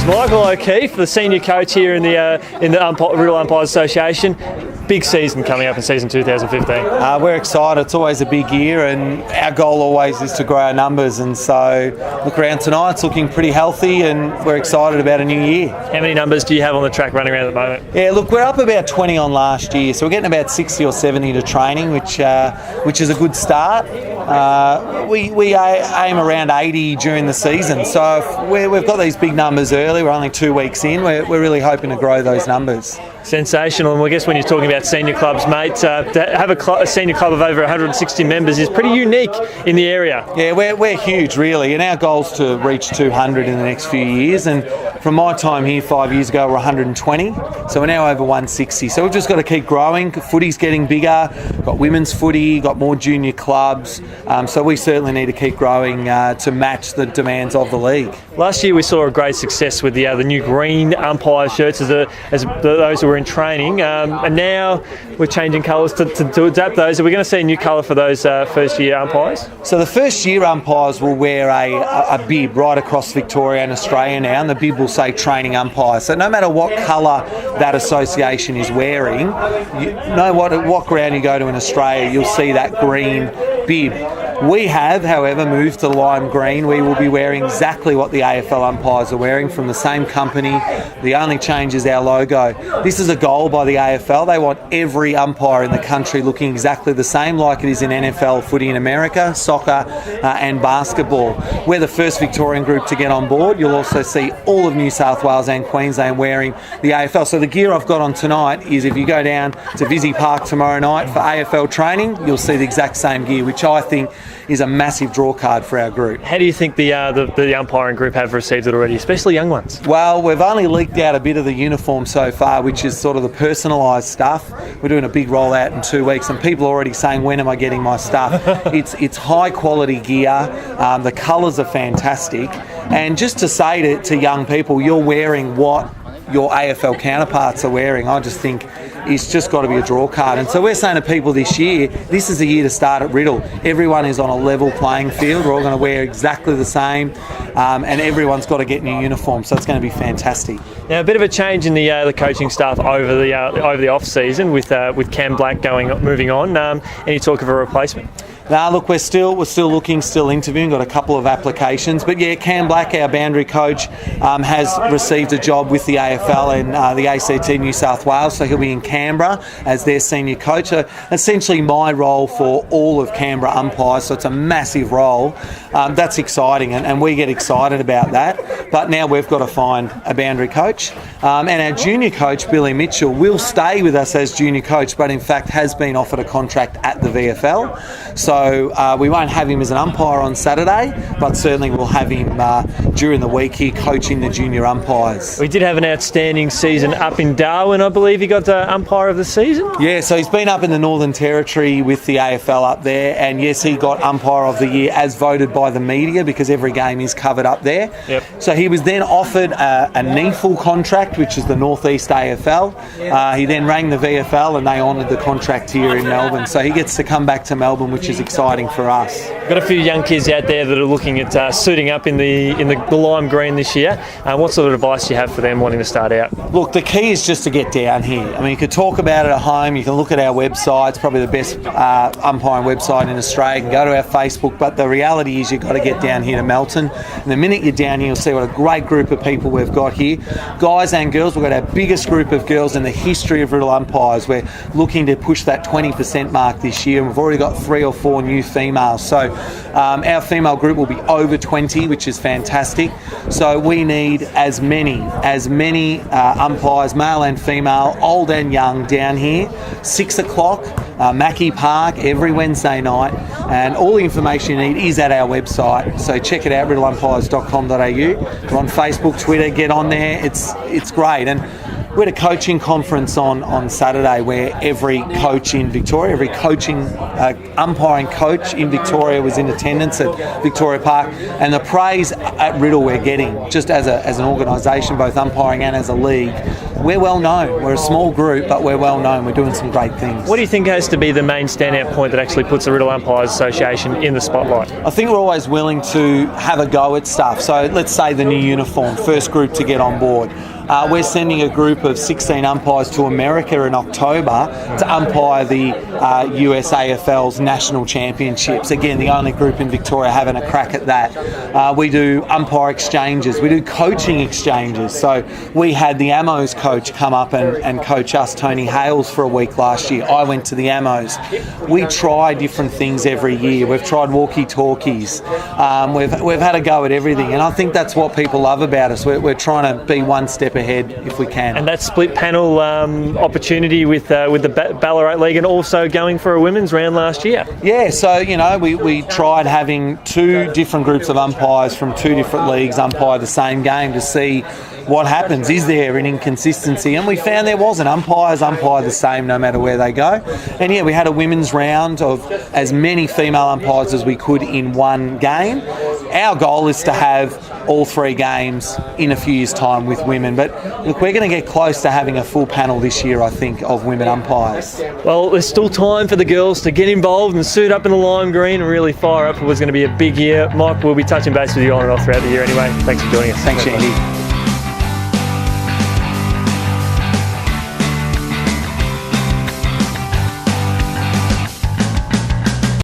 Michael O'Keefe, the senior coach here in the Riddell Umpires Association. Big season coming up in season 2015. We're excited. It's always a big year, and our goal always is to grow our numbers. And so, look around tonight, it's looking pretty healthy, and we're excited about a new year. How many numbers do you have on the track running around at the moment? Yeah, look, we're up about 20 on last year, so we're getting about 60 or 70 to training, which is a good start. We aim around 80 during the season, so if we've got these big numbers early. We're only 2 weeks in. We're really hoping to grow those numbers. Sensational. And I guess when you're talking about senior clubs, mate, to have a senior club of over 160 members is pretty unique in the area. Yeah, we're huge, really, and our goal's to reach 200 in the next few years. And from my time here 5 years ago, we're 120, so we're now over 160. So we've just got to keep growing. Footy's getting bigger. Got women's footy, got more junior clubs. So we certainly need to keep growing to match the demands of the league. Last year we saw a great success with the new green umpire shirts as those who were in training, and now we're changing colours to adapt those. Are we going to see a new colour for those first year umpires? So the first year umpires will wear a bib right across Victoria and Australia now, and the bib will say training umpire. So no matter what colour that association is wearing, what ground you go to in Australia, you'll see that green bib. We have, however, moved to lime green. We will be wearing exactly what the AFL umpires are wearing from the same company. The only change is our logo. This is a goal by the AFL. They want every umpire in the country looking exactly the same, like it is in NFL footy in America, soccer and basketball. We're the first Victorian group to get on board. You'll also see all of New South Wales and Queensland wearing the AFL. So the gear I've got on tonight is, if you go down to Visy Park tomorrow night for AFL training, you'll see the exact same gear, which I think is a massive draw card for our group. How do you think the umpiring group have received it already, especially young ones? Well, we've only leaked out a bit of the uniform so far, which is sort of the personalised stuff. We're doing a big rollout in 2 weeks, and people are already saying, when am I getting my stuff? It's high quality gear. The colours are fantastic. And just to say to young people, you're wearing what your AFL counterparts are wearing, I just think it's just got to be a draw card. And so we're saying to people this year, this is a year to start at Riddell. Everyone is on a level playing field. We're all going to wear exactly the same, and everyone's got to get new uniforms. So it's going to be fantastic. Now, a bit of a change in the coaching staff over the off season with Cam Black moving on. Any talk of a replacement? No, look, we're still looking, still interviewing, got a couple of applications. But yeah, Cam Black, our boundary coach, has received a job with the AFL and the ACT New South Wales, so he'll be in Canberra as their senior coach. So essentially my role for all of Canberra umpires, so it's a massive role. That's exciting, and we get excited about that. But now we've got to find a boundary coach. And our junior coach, Billy Mitchell, will stay with us as junior coach, but in fact has been offered a contract at the VFL. So we won't have him as an umpire on Saturday, but certainly we'll have him during the week here coaching the junior umpires. We did have an outstanding season up in Darwin, I believe. He got the umpire of the season? Yeah, so he's been up in the Northern Territory with the AFL up there, and yes, he got umpire of the year as voted by the media, because every game is covered up there. Yep. So he was then offered a NEFL contract, which is the Northeast AFL. He then rang the VFL and they honoured the contract here in Melbourne. So he gets to come back to Melbourne, which is exciting for us. Got a few young kids out there that are looking at suiting up in the lime green this year. What sort of advice do you have for them wanting to start out? Look, the key is just to get down here. I mean, you could talk about it at home, you can look at our website. It's probably the best umpiring website in Australia. You can go to our Facebook, but the reality is you've got to get down here to Melton. And the minute you're down here, you'll see what a great group of people we've got here. Guys and girls, we've got our biggest group of girls in the history of Riddell Umpires. We're looking to push that 20% mark this year, and we've already got 3 or 4 new females. So our female group will be over 20, which is fantastic. So we need as many umpires, male and female, old and young, down here. 6 o'clock, Mackie Park, every Wednesday night. And all the information you need is at our website. So check it out, riddleumpires.com.au. We're on Facebook, Twitter, get on there. It's great. And we had a coaching conference on Saturday where every coach in Victoria, every coaching umpiring coach in Victoria was in attendance at Victoria Park, and the praise at Riddell we're getting, just as an organisation, both umpiring and as a league, we're well known. We're a small group, but we're well known. We're doing some great things. What do you think has to be the main standout point that actually puts the Riddell Umpires Association in the spotlight? I think we're always willing to have a go at stuff. So let's say the new uniform, first group to get on board. We're sending a group of 16 umpires to America in October to umpire the USAFL's national championships. Again, the only group in Victoria having a crack at that. We do umpire exchanges. We do coaching exchanges. So we had the Ammos coach come up and coach us, Tony Hales, for a week last year. I went to the Ammos. We try different things every year. We've tried walkie-talkies. We've had a go at everything, and I think that's what people love about us. We're trying to be one step ahead if we can. And that split panel opportunity with the Ballarat League, and also going for a women's round last year. Yeah, so we tried having two different groups of umpires from two different leagues umpire the same game to see what happens. Is there an inconsistency? And we found there wasn't. Umpires umpire the same no matter where they go. And yeah, we had a women's round of as many female umpires as we could in one game. Our goal is to have all three games in a few years' time with women. But look, we're going to get close to having a full panel this year, I think, of women umpires. Well, there's still time for the girls to get involved and suit up in the lime green and really fire up for what's going to be a big year. Mike, we'll be touching base with you on and off throughout the year anyway. Thanks for joining us. Thanks, Yeendy.